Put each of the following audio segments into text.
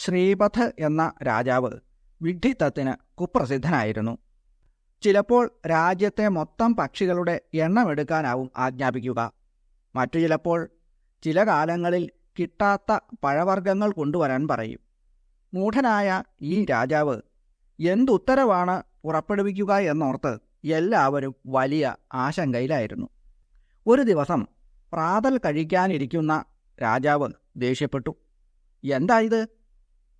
ശ്രീപഥ് എന്ന രാജാവ് വിഡ്ഢിത്തത്തിന് കുപ്രസിദ്ധനായിരുന്നു. ചിലപ്പോൾ രാജ്യത്തെ മൊത്തം പക്ഷികളുടെ എണ്ണമെടുക്കാനാവും ആജ്ഞാപിക്കുക. മറ്റു ചിലപ്പോൾ ചില കാലങ്ങളിൽ കിട്ടാത്ത പഴവർഗ്ഗങ്ങൾ കൊണ്ടുവരാൻ പറയും. മൂഢനായ ഈ രാജാവ് എന്തുത്തരവാണ് പുറപ്പെടുവിക്കുക എന്നോർത്ത് എല്ലാവരും വലിയ ആശങ്കയിലായിരുന്നു. ഒരു ദിവസം പ്രാതൽ കഴിക്കാനിരിക്കുന്ന രാജാവ് ദേഷ്യപ്പെട്ടു. "എന്താ ഇത്?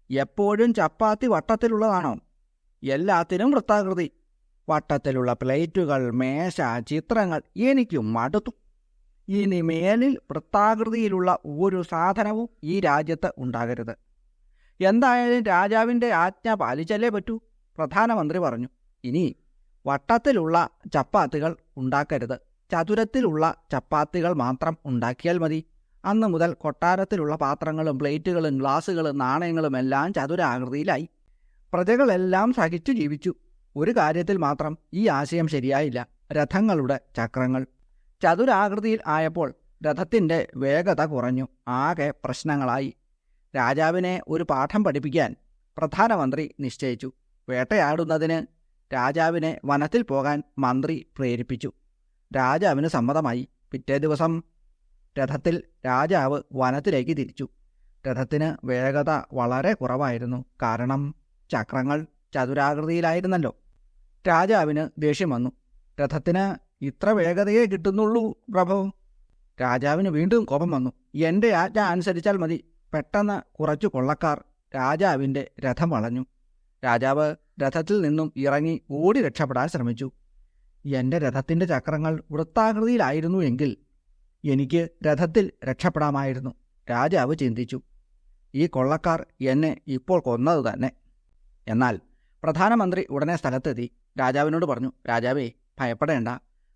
എപ്പോഴും ചപ്പാത്തി വട്ടത്തിലുള്ളതാണോ? എല്ലാത്തിനും വൃത്താകൃതി. വട്ടത്തിലുള്ള പ്ലേറ്റുകൾ, മേശ, ചിത്രങ്ങൾ. എനിക്ക് മടുത്തു. ഇനി മേലിൽ വൃത്താകൃതിയിലുള്ള ഒരു സാധനവും ഈ രാജ്യത്ത് ഉണ്ടാകരുത്. എന്തായാലും രാജാവിൻ്റെ ആജ്ഞ പാലിച്ചല്ലേ പറ്റൂ," പ്രധാനമന്ത്രി പറഞ്ഞു. "ഇനി വട്ടത്തിലുള്ള ചപ്പാത്തികൾ ഉണ്ടാക്കരുത്. ചതുരത്തിലുള്ള ചപ്പാത്തികൾ മാത്രം ഉണ്ടാക്കിയാൽ മതി." അന്ന് മുതൽ കൊട്ടാരത്തിലുള്ള പാത്രങ്ങളും പ്ലേറ്റുകളും ഗ്ലാസുകളും നാണയങ്ങളും എല്ലാം ചതുരാകൃതിയിലായി. പ്രജകളെല്ലാം സഹിച്ചു ജീവിച്ചു. ഒരു കാര്യത്തിൽ മാത്രം ഈ ആശയം ശരിയായില്ല: രഥങ്ങളുടെ ചക്രങ്ങൾ. ചതുരാകൃതിയിൽ ആയപ്പോൾ രഥത്തിൻ്റെ വേഗത കുറഞ്ഞു. ആകെ പ്രശ്നങ്ങളായി. രാജാവിനെ ഒരു പാഠം പഠിപ്പിക്കാൻ പ്രധാനമന്ത്രി നിശ്ചയിച്ചു. വേട്ടയാടുന്നതിന് രാജാവിനെ വനത്തിൽ പോകാൻ മന്ത്രി പ്രേരിപ്പിച്ചു. രാജാവിന് സമ്മതമായി. പിറ്റേ ദിവസം രഥത്തിൽ രാജാവ് വനത്തിലേക്ക് തിരിച്ചു. രഥത്തിന് വേഗത വളരെ കുറവായിരുന്നു. കാരണം ചക്രങ്ങൾ ചതുരാകൃതിയിലായിരുന്നല്ലോ. രാജാവിന് ദേഷ്യം വന്നു. "രഥത്തിന് ഇത്ര വേഗതയെ കിട്ടുന്നുള്ളൂ പ്രഭു." രാജാവിന് വീണ്ടും കോപം വന്നു. "എൻ്റെ ആജ്ഞ അനുസരിച്ചാൽ മതി." പെട്ടെന്ന് കുറച്ചു കൊള്ളക്കാർ രാജാവിൻ്റെ രഥം വളഞ്ഞു. രാജാവ് രഥത്തിൽ നിന്നും ഇറങ്ങി ഓടി രക്ഷപ്പെടാൻ ശ്രമിച്ചു. "എൻ്റെ രഥത്തിൻ്റെ ചക്രങ്ങൾ വൃത്താകൃതിയിലായിരുന്നു എങ്കിൽ എനിക്ക് രഥത്തിൽ രക്ഷപ്പെടാമായിരുന്നു," രാജാവ് ചിന്തിച്ചു. "ഈ കൊള്ളക്കാർ എന്നെ ഇപ്പോൾ കൊന്നത് തന്നെ." എന്നാൽ പ്രധാനമന്ത്രി ഉടനെ സ്ഥലത്തെത്തി രാജാവിനോട് പറഞ്ഞു. "രാജാവേ, ഭയപ്പെടേണ്ട.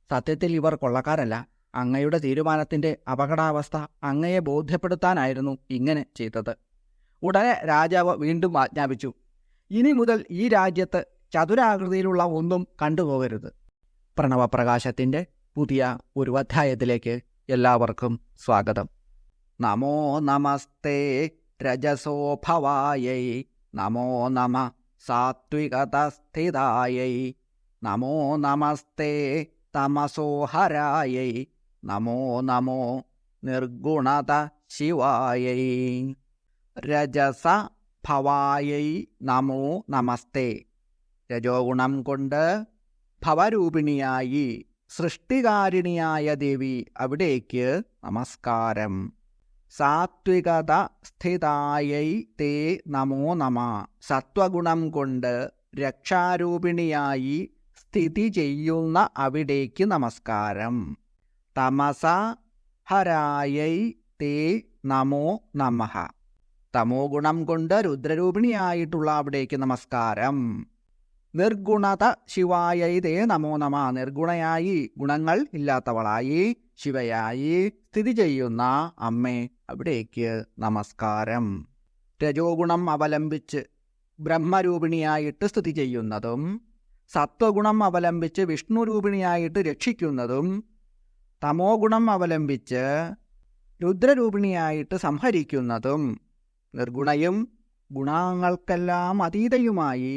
സത്യത്തിൽ ഇവർ കൊള്ളക്കാരല്ല. അങ്ങയുടെ തീരുമാനത്തിൻ്റെ അപകടാവസ്ഥ അങ്ങയെ ബോധ്യപ്പെടുത്താനായിരുന്നു ഇങ്ങനെ ചെയ്തത്." ഉടനെ രാജാവ് വീണ്ടും ആജ്ഞാപിച്ചു. "ഇനി മുതൽ ഈ രാജ്യത്ത് ചതുരാകൃതിയിലുള്ള ഒന്നും കണ്ടുപോകരുത്." പ്രണവപ്രകാശത്തിൻ്റെ പുതിയ ഒരു അധ്യായത്തിലേക്ക് എല്ലാവർക്കും സ്വാഗതം. നമോ നമസ്തേ രജസോ ഭവായൈ, നമോ നമ സാത്വികതസ്ഥിതായൈ, നമോ നമസ്തേ തമസോഹരായൈ, നമോ നമോ നിർഗുണത ശിവായൈ. രജസ ഭവായൈ നമോ നമസ്തേ. രജോ ഗുണം കൊണ്ട് ഭവരൂപിണിയായി സൃഷ്ടികാരിണിയായ ദേവി, അവിടേക്ക് നമസ്കാരം. സാത്വികത സ്ഥിതായൈ തേ നമോ നമ. സത്വഗുണം കൊണ്ട് രക്ഷാരൂപിണിയായി സ്ഥിതി ചെയ്യുന്ന അവിടേക്ക് നമസ്കാരം. തമസ ഹരായൈ തേ നമോ നമഃ. തമോ ഗുണം കൊണ്ട് രുദ്രരൂപിണിയായിട്ടുള്ള അവിടേക്ക് നമസ്കാരം. നിർഗുണത ശിവായൈ തേ നമോ നമ. നിർഗുണയായി, ഗുണങ്ങൾ ഇല്ലാത്തവളായി, ശിവയായി സ്ഥിതി ചെയ്യുന്ന അമ്മേ, അവിടേക്ക് നമസ്കാരം. രജോ ഗുണം അവലംബിച്ച് ബ്രഹ്മരൂപിണിയായിട്ട് സ്ഥിതി ചെയ്യുന്നതും, സത്വഗുണം അവലംബിച്ച് വിഷ്ണുരൂപിണിയായിട്ട് രക്ഷിക്കുന്നതും, തമോ ഗുണം അവലംബിച്ച് രുദ്രരൂപിണിയായിട്ട് സംഹരിക്കുന്നതും, നിർഗുണയും ഗുണങ്ങൾക്കെല്ലാം അതീതയുമായി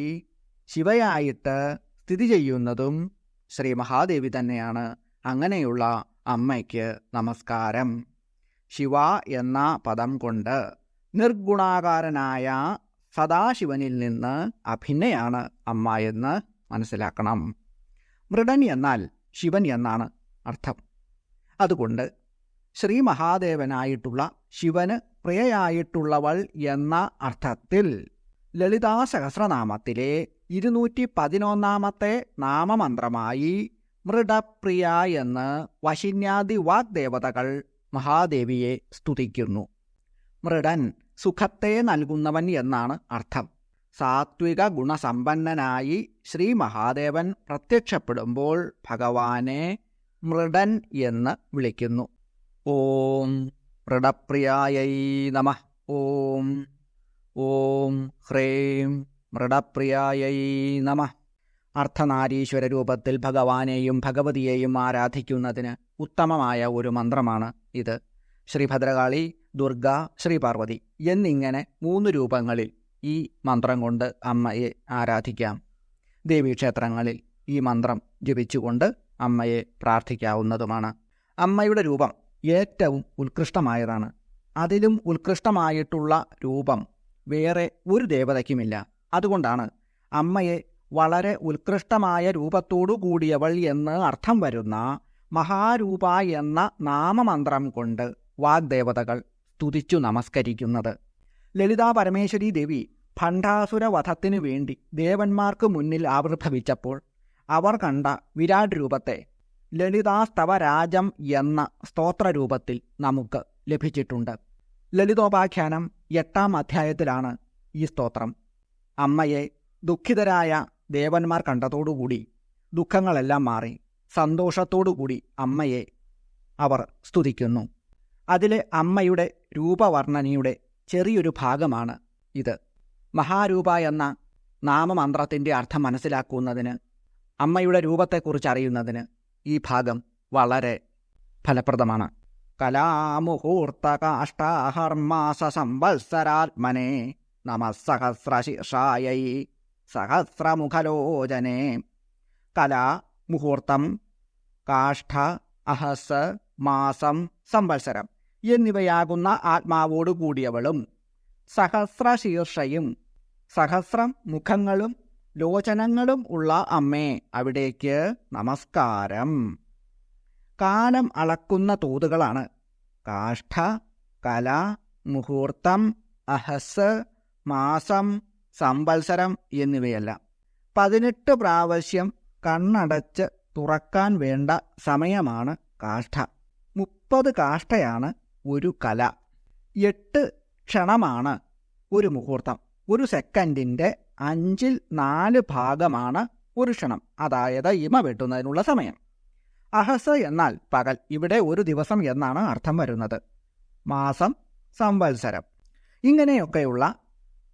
ശിവയായിട്ട് സ്ഥിതി ചെയ്യുന്നതും ശ്രീ മഹാദേവി തന്നെയാണ്. അങ്ങനെയുള്ള അമ്മയ്ക്ക് നമസ്കാരം. ശിവ എന്ന പദം കൊണ്ട് നിർഗുണാകാരനായ സദാശിവനിൽ നിന്ന് അഭിന്നയാണ് അമ്മ എന്ന് മനസ്സിലാക്കണം. മൃഡൻ എന്നാൽ ശിവൻ എന്നാണ് അർത്ഥം. അതുകൊണ്ട് ശ്രീ മഹാദേവനായിട്ടുള്ള ശിവന് പ്രിയയായിട്ടുള്ളവൾ എന്ന അർത്ഥത്തിൽ ലളിതാ സഹസ്രനാമത്തിലെ 211 നാമമന്ത്രമായി മൃഡപ്രിയ എന്ന് വശിന്യാദി വാഗ്ദേവതകൾ മഹാദേവിയെ സ്തുതിക്കുന്നു. മൃഡൻ സുഖത്തെ നൽകുന്നവൻ എന്നാണ് അർത്ഥം. സാത്വിക ഗുണസമ്പന്നനായി ശ്രീ മഹാദേവൻ പ്രത്യക്ഷപ്പെടുമ്പോൾ ഭഗവാനെ മൃഡൻ എന്ന് വിളിക്കുന്നു. ഓം മൃഡപ്രിയായൈ നമഃ. ഓം ഓം ഹ്രീം മൃഡപ്രിയായൈ നമഃ. അർദ്ധനാരീശ്വര രൂപത്തിൽ ഭഗവാനെയും ഭഗവതിയെയും ആരാധിക്കുന്നതിന് ഉത്തമമായ ഒരു മന്ത്രമാണ് ഇത്. ശ്രീ ഭദ്രകാളി, ദുർഗ, ശ്രീ പാർവതി എന്നിങ്ങനെ 3 രൂപങ്ങളിൽ ഈ മന്ത്രം കൊണ്ട് അമ്മയെ ആരാധിക്കാം. ദേവീക്ഷേത്രങ്ങളിൽ ഈ മന്ത്രം ജപിച്ചുകൊണ്ട് അമ്മയെ പ്രാർത്ഥിക്കാവുന്നതുമാണ്. അമ്മയുടെ രൂപം ഏറ്റവും ഉത്കൃഷ്ടമായതാണ്. അതിലും ഉത്കൃഷ്ടമായിട്ടുള്ള രൂപം വേറെ ഒരു ദേവതയ്ക്കുമില്ല. അതുകൊണ്ടാണ് അമ്മയെ വളരെ ഉത്കൃഷ്ടമായ രൂപത്തോടു കൂടിയവൾ എന്ന് അർത്ഥം വരുന്ന മഹാരൂപ എന്ന നാമമന്ത്രം കൊണ്ട് വാഗ്ദേവതകൾ സ്തുതിച്ചു നമസ്കരിക്കുന്നത്. ലളിതാ പരമേശ്വരി ദേവി ഭണ്ഡാസുര വധത്തിനു വേണ്ടി ദേവന്മാർക്ക് മുന്നിൽ ആവിർഭവിച്ചപ്പോൾ അവർ കണ്ട വിരാട് രൂപത്തെ ലളിതാസ്തവരാജം എന്ന സ്തോത്രരൂപത്തിൽ നമുക്ക് ലഭിച്ചിട്ടുണ്ട്. ലളിതോപാഖ്യാനം 8-ാം അധ്യായത്തിലാണ് ഈ സ്തോത്രം. അമ്മയെ ദുഃഖിതരായ ദേവന്മാർ കണ്ടതോടുകൂടി ദുഃഖങ്ങളെല്ലാം മാറി സന്തോഷത്തോടുകൂടി അമ്മയെ അവർ സ്തുതിക്കുന്നു. അതിലെ അമ്മയുടെ രൂപവർണ്ണനയുടെ ചെറിയൊരു ഭാഗമാണ് ഇത്. മഹാരൂപ എന്ന നാമമന്ത്രത്തിൻ്റെ അർത്ഥം മനസ്സിലാക്കുന്നതിന്, അമ്മയുടെ രൂപത്തെക്കുറിച്ച് അറിയുന്നതിന് ഈ ഭാഗം വളരെ ഫലപ്രദമാണ്. കലാമുഹൂർത്തകാഷ്ടാഹർമാസ സംവത്സരാത്മനെ നമഃസഹസ്രശീർഷായൈ സഹസ്രമുഖലോചനെ. കല, മുഹൂർത്തം, കാഷ്ഠ, അഹസ്, മാസം, സംവത്സരം എന്നിവയാകുന്ന ആത്മാവോടു കൂടിയവളും സഹസ്രശീർഷയും സഹസ്രം മുഖങ്ങളും ലോചനങ്ങളും ഉള്ള അമ്മേ, അവിടേക്ക് നമസ്കാരം. കാലം അളക്കുന്ന തോതുകളാണ് കാഷ്ഠ, കല, മുഹൂർത്തം, അഹസ്, മാസം, സംവത്സരം എന്നിവയെല്ലാം. 18 പ്രാവശ്യം കണ്ണടച്ച് തുറക്കാൻ വേണ്ട സമയമാണ് കാഷ്ഠ. 30 കാഷ്ഠയാണ് ഒരു കല. 8 ക്ഷണമാണ് ഒരു മുഹൂർത്തം. ഒരു സെക്കൻഡിൻ്റെ 4/5 ഭാഗമാണ് ഒരു ക്ഷണം, അതായത് ഇമ വെട്ടുന്നതിനുള്ള സമയം. അഹസ് എന്നാൽ പകൽ. ഇവിടെ ഒരു ദിവസം എന്നാണ് അർത്ഥം വരുന്നത്. മാസം, സംവത്സരം ഇങ്ങനെയൊക്കെയുള്ള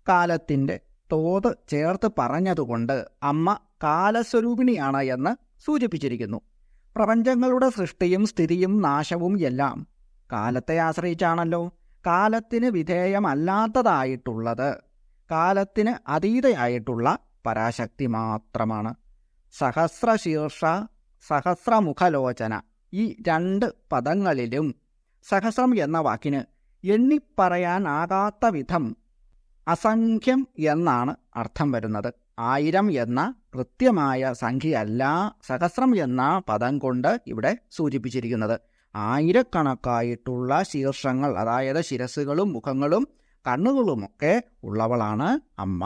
കാലത്തിൻ്റെ തോത് ചേർത്ത് പറഞ്ഞതുകൊണ്ട് അമ്മ കാലസ്വരൂപിണിയാണ് എന്ന് സൂചിപ്പിച്ചിരിക്കുന്നു. പ്രപഞ്ചങ്ങളുടെ സൃഷ്ടിയും സ്ഥിതിയും നാശവും എല്ലാം കാലത്തെ ആശ്രയിച്ചാണല്ലോ. കാലത്തിന് വിധേയമല്ലാത്തതായിട്ടുള്ളത് കാലത്തിന് അതീതയായിട്ടുള്ള പരാശക്തി മാത്രമാണ്. സഹസ്രശീർഷ, സഹസ്രമുഖലോചന ഈ 2 പദങ്ങളിലും സഹസ്രം എന്ന വാക്കിന് എണ്ണിപ്പറയാനാകാത്ത വിധം അസംഖ്യം എന്നാണ് അർത്ഥം വരുന്നത്. 1000 എന്ന കൃത്യമായ സംഖ്യയല്ല സഹസ്രം എന്ന പദം കൊണ്ട് ഇവിടെ സൂചിപ്പിച്ചിരിക്കുന്നത്. ആയിരക്കണക്കായിട്ടുള്ള ശീർഷങ്ങൾ, അതായത് ശിരസ്സുകളും മുഖങ്ങളും കണ്ണുകളുമൊക്കെ ഉള്ളവളാണ് അമ്മ.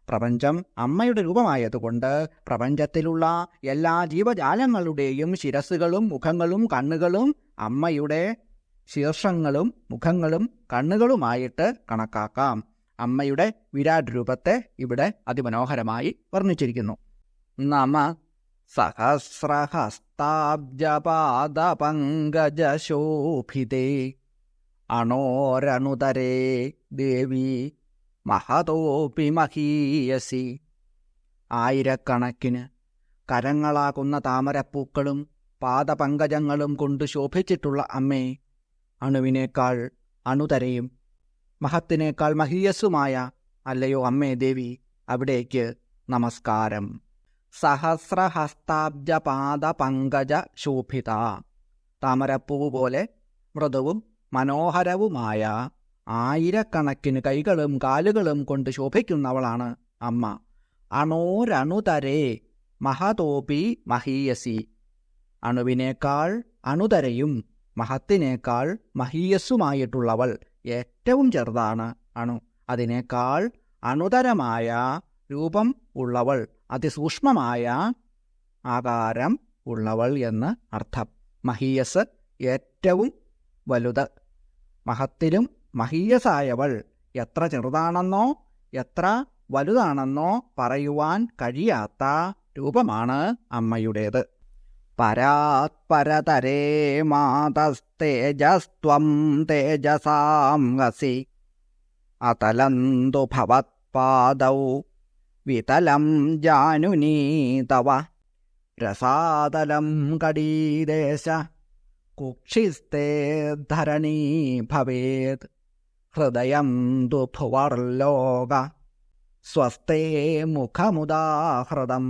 പ്രപഞ്ചം അമ്മയുടെ രൂപമായതുകൊണ്ട് പ്രപഞ്ചത്തിലുള്ള എല്ലാ ജീവജാലങ്ങളുടെയും ശിരസ്സുകളും മുഖങ്ങളും കണ്ണുകളും അമ്മയുടെ ശീർഷങ്ങളും മുഖങ്ങളും കണ്ണുകളുമായിട്ട് കണക്കാക്കാം. അമ്മയുടെ വിരാട് രൂപത്തെ ഇവിടെ അതിമനോഹരമായി വർണ്ണിച്ചിരിക്കുന്നു. നമ സഹസ്രഹസ്താബ്ജപാദപങ്കജശോഭിതേ അണോരണുതരേ ദേവി മഹതോപി മഹീയസി. ആയിരക്കണക്കിന് കരങ്ങളാകുന്ന താമരപ്പൂക്കളും പാദപങ്കജങ്ങളും കൊണ്ട് ശോഭിച്ചിട്ടുള്ള അമ്മേ, അണുവിനേക്കാൾ അണുതരയും മഹത്തിനേക്കാൾ മഹീയസുമായ അല്ലയോ അമ്മേ ദേവി, അവിടേക്ക് നമസ്കാരം. സഹസ്രഹസ്താബ്ജപാദപങ്കജ ശോഭിത. താമരപ്പൂ പോലെ മൃദുവും മനോഹരവുമായ ആയിരക്കണക്കിന് കൈകളും കാലുകളും കൊണ്ട് ശോഭിക്കുന്നവളാണ് അമ്മ. അണോരണുതരേ മഹതോപി മഹീയസി. അണുവിനേക്കാൾ അണുതരയും മഹത്തിനേക്കാൾ മഹീയസ്സുമായിട്ടുള്ളവൾ. ഏറ്റവും ചെറുതാണ് അണു. അതിനേക്കാൾ അണുതരമായ രൂപം ഉള്ളവൾ, അതിസൂക്ഷ്മമായ ആകാരം ഉള്ളവൾ എന്ന് അർത്ഥം. മഹീയസ് ഏറ്റവും വലുത്. മഹത്തിലും മഹീയസായവൾ എത്ര ചെറുതാണെന്നോ എത്ര വലുതാണെന്നോ പറയുവാൻ കഴിയാത്ത രൂപമാണ് അമ്മയുടേത്. പരാത്പരതരേ മാതസ്തേജസ്ത്വം തേജസാം ഹസി അതലന്തു ഭവത്പാദൗ വിതലം ജാനുനീ തവ രസാതലം കടീദേശ കുക്ഷിസ്തേ ധരണീ ഭവേത് ഹൃദയം തു ഭുവർലോക സ്വസ്തേ മുഖമുദാഹൃതം.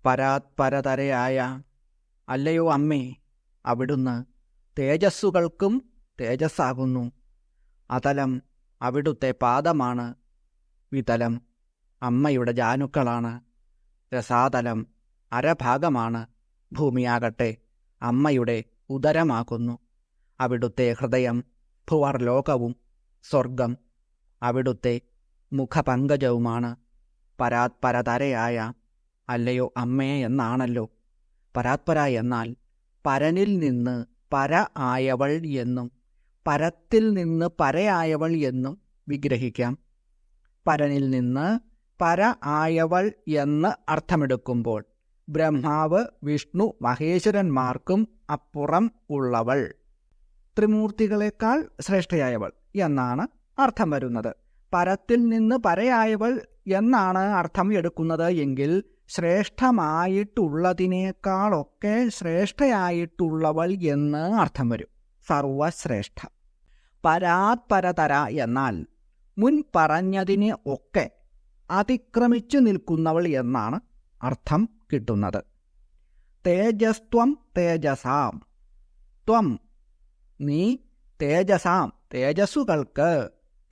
പരാത്പരതരയായ അല്ലയോ അമ്മേ, അവിടുന്ന് തേജസ്സുകൾക്കും തേജസ്സാകുന്നു. അതലം അവിടുത്തെ പാദമാണ്. വിതലം അമ്മയുടെ ജാനുക്കളാണ്. രസാതലം അരഭാഗമാണ്. ഭൂമിയാകട്ടെ അമ്മയുടെ ഉദരമാകുന്നു. അവിടുത്തെ ഹൃദയം ഭുവർലോകവും സ്വർഗം അവിടുത്തെ മുഖപങ്കജവുമാണ്. പരാത്പരതരയായ അല്ലയോ അമ്മേ എന്നാണല്ലോ. പരാത്പര എന്നാൽ പരനിൽ നിന്ന് പര ആയവൾ എന്നും പരത്തിൽ നിന്ന് പരയായവൾ എന്നും വിഗ്രഹിക്കാം. പരനിൽ നിന്ന് പര ആയവൾ എന്ന് അർത്ഥമെടുക്കുമ്പോൾ ബ്രഹ്മാവ് വിഷ്ണു മഹേശ്വരന്മാർക്കും അപ്പുറം ഉള്ളവൾ, ത്രിമൂർത്തികളെക്കാൾ ശ്രേഷ്ഠയായവൾ എന്നാണ് അർത്ഥം വരുന്നത്. പരത്തിൽ നിന്ന് പരയായവൾ എന്നാണ് അർത്ഥം എടുക്കുന്നത് എങ്കിൽ ശ്രേഷ്ഠമായിട്ടുള്ളതിനേക്കാളൊക്കെ ശ്രേഷ്ഠയായിട്ടുള്ളവൾ എന്ന് അർത്ഥം വരും. സർവശ്രേഷ്ഠ. പരാത്പരതര എന്നാൽ മുൻ പറഞ്ഞതിനെ ഒക്കെ അതിക്രമിച്ചു നിൽക്കുന്നവൾ എന്നാണ് അർത്ഥം കിട്ടുന്നത്. തേജസ്ത്വം തേജസാം. ത്വം നീ, തേജസാം തേജസ്സുകൾക്ക്,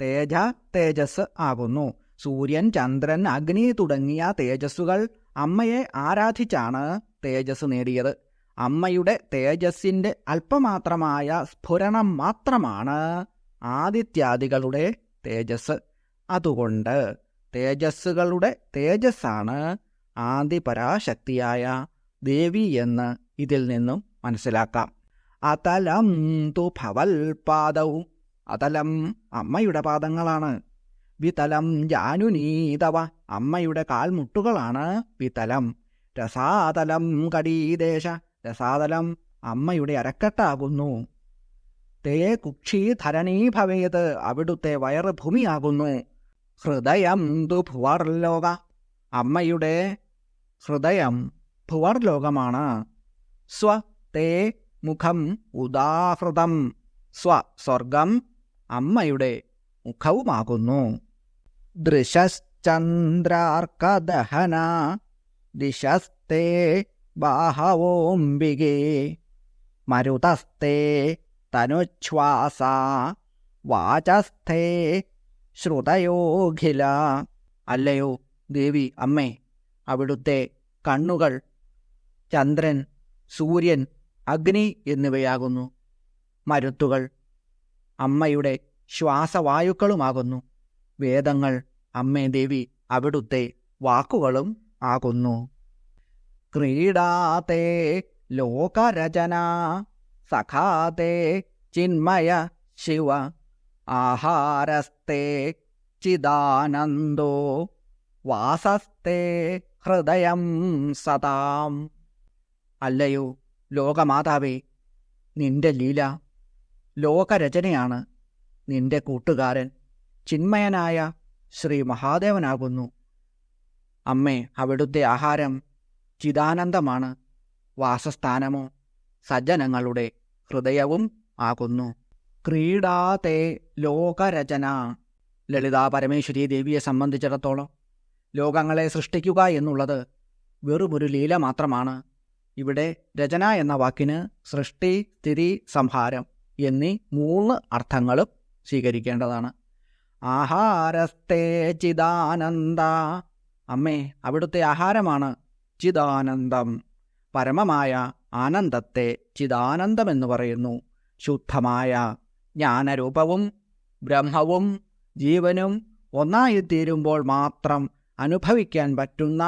തേജ തേജസ് ആകുന്നു. സൂര്യൻ, ചന്ദ്രൻ, അഗ്നി തുടങ്ങിയ തേജസ്സുകൾ അമ്മയെ ആരാധിച്ചാണ് തേജസ് നേടിയത്. അമ്മയുടെ തേജസ്സിൻ്റെ അല്പമാത്രമായ സ്ഫുരണം മാത്രമാണ് ആദിത്യാദികളുടെ തേജസ്. അതുകൊണ്ട് തേജസ്സുകളുടെ തേജസ്സാണ് ആദിപരാശക്തിയായ ദേവി എന്ന് ഇതിൽ നിന്നും മനസ്സിലാക്കാം. അതലം തു ഭവൽപാദവും. അതലം അമ്മയുടെ പാദങ്ങളാണ്. വിതലം ജാനുനീതവ അമ്മയുടെ കാൽമുട്ടുകളാണ് വിതലം. രസാതലം കടീദേശ രസാതലം അമ്മയുടെ അരക്കെട്ടാകുന്നു. തേ കുക്ഷീധരണീ ഭവേത് അവിടുത്തെ വയറ് ഭൂമിയാകുന്നു. ഹൃദയം തു ഭുവർലോക അമ്മയുടെ ഹൃദയം ഭുവർലോകമാണ്. സ്വ തേ മുഖം ഉദാഹൃതം സ്വ സ്വർഗം അമ്മയുടെ മുഖവുമാകുന്നു. ദൃശശ്ചന്ദ്രാർക്കദഹന ദിശസ്തേ ബാഹവോംബികേ മരുതസ്തേ തനുച്ഛ്വാസ വാചസ്ഥേ ശ്രുതയോഖില. അല്ലയോ ദേവി അമ്മേ, അവിടുത്തെ കണ്ണുകൾ ചന്ദ്രൻ, സൂര്യൻ, അഗ്നി എന്നിവയാകുന്നു. മരുത്തുകൾ അമ്മയുടെ ശ്വാസവായുക്കളുമാകുന്നു. വേദങ്ങൾ അമ്മേ ദേവി അവിടുത്തെ വാക്കുകളും ആകുന്നു. ക്രീഡാതേ ലോകരചന സഖാതേ ചിന്മയ ശിവ ആഹാരസ്തേ ചിദാനന്ദോ വാസസ്തേ ഹൃദയം സദാം. അല്ലയോ ലോകമാതാവേ, നിന്റെ ലീല ലോകരചനയാണ്. നിന്റെ കൂട്ടുകാരൻ ചിന്മയനായ ശ്രീ മഹാദേവനാകുന്നു. അമ്മേ, അവിടുത്തെ ആഹാരം ചിദാനന്ദമാണ്. വാസസ്ഥാനമോ സജ്ജനങ്ങളുടെ ഹൃദയവും ആകുന്നു. ക്രീഡാതേ ലോകരചന. ലളിതാ പരമേശ്വരി ദേവിയെ സംബന്ധിച്ചിടത്തോളം ലോകങ്ങളെ സൃഷ്ടിക്കുക എന്നുള്ളത് വെറുമൊരു ലീല മാത്രമാണ്. ഇവിടെ രചന എന്ന വാക്കിന് സൃഷ്ടി, സ്ഥിതി, സംഹാരം എന്നീ 3 അർത്ഥങ്ങളും സ്വീകരിക്കേണ്ടതാണ്. ആഹാരസ്തേ ചിദാനന്ദ. അമ്മേ, അവിടുത്തെ ആഹാരമാണ് ചിദാനന്ദം. പരമമായ ആനന്ദത്തെ ചിദാനന്ദമെന്ന് പറയുന്നു. ശുദ്ധമായ ജ്ഞാനരൂപവും ബ്രഹ്മവും ജീവനും ഒന്നായിത്തീരുമ്പോൾ മാത്രം അനുഭവിക്കാൻ പറ്റുന്ന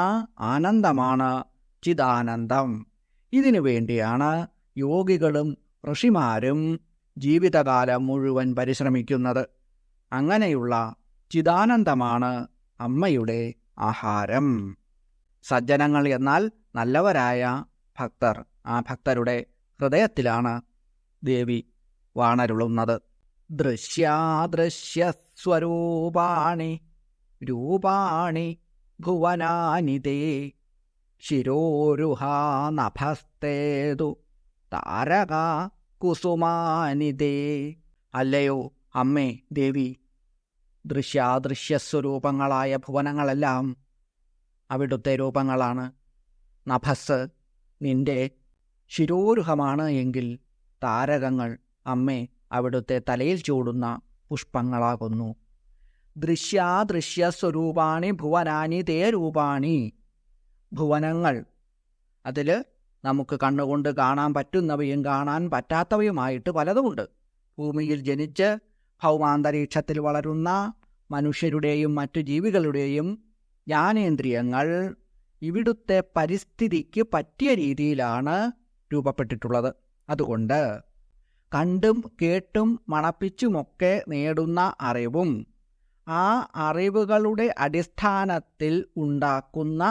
ആനന്ദമാണ് ചിദാനന്ദം. ഇതിനു വേണ്ടിയാണ് യോഗികളും ഋഷിമാരും ജീവിതകാലം മുഴുവൻ പരിശ്രമിക്കുന്നത്. അങ്ങനെയുള്ള ചിദാനന്ദമാണ് അമ്മയുടെ ആഹാരം. സജ്ജനങ്ങൾ എന്നാൽ നല്ലവരായ ഭക്തർ. ആ ഭക്തരുടെ ഹൃദയത്തിലാണ് ദേവി വാണരുളുന്നത്. ദൃശ്യാദൃശ്യസ്വരൂപാണി രൂപാണി ഭുവനാനി തേ ശിരോരുഹാ നഭസ്തേതു താരക കുസുമാനി തേ. അല്ലയോ അമ്മേ ദേവി, ദൃശ്യാദൃശ്യസ്വരൂപങ്ങളായ ഭുവനങ്ങളെല്ലാം അവിടുത്തെ രൂപങ്ങളാണ്. നഭസ് നിന്റെ ശിരോരുഹമാണ് എങ്കിൽ താരകങ്ങൾ അമ്മേ അവിടുത്തെ തലയിൽ ചൂടുന്ന പുഷ്പങ്ങളാകുന്നു. ദൃശ്യാദൃശ്യസ്വരൂപാണി ഭുവനാനി തേ രൂപാണി. ഭുവനങ്ങൾ, അതിൽ നമുക്ക് കണ്ണുകൊണ്ട് കാണാൻ പറ്റുന്നവയും കാണാൻ പറ്റാത്തവയുമായിട്ട് പലതുമുണ്ട്. ഭൂമിയിൽ ജനിച്ച് ഭൗമാന്തരീക്ഷത്തിൽ വളരുന്ന മനുഷ്യരുടെയും മറ്റു ജീവികളുടെയും ജ്ഞാനേന്ദ്രിയങ്ങൾ ഇവിടുത്തെ പരിസ്ഥിതിക്ക് പറ്റിയ രീതിയിലാണ് രൂപപ്പെട്ടിട്ടുള്ളത്. അതുകൊണ്ട് കണ്ടും കേട്ടും മണപ്പിച്ചുമൊക്കെ നേടുന്ന അറിവും ആ അറിവുകളുടെ അടിസ്ഥാനത്തിൽ ഉണ്ടാക്കുന്ന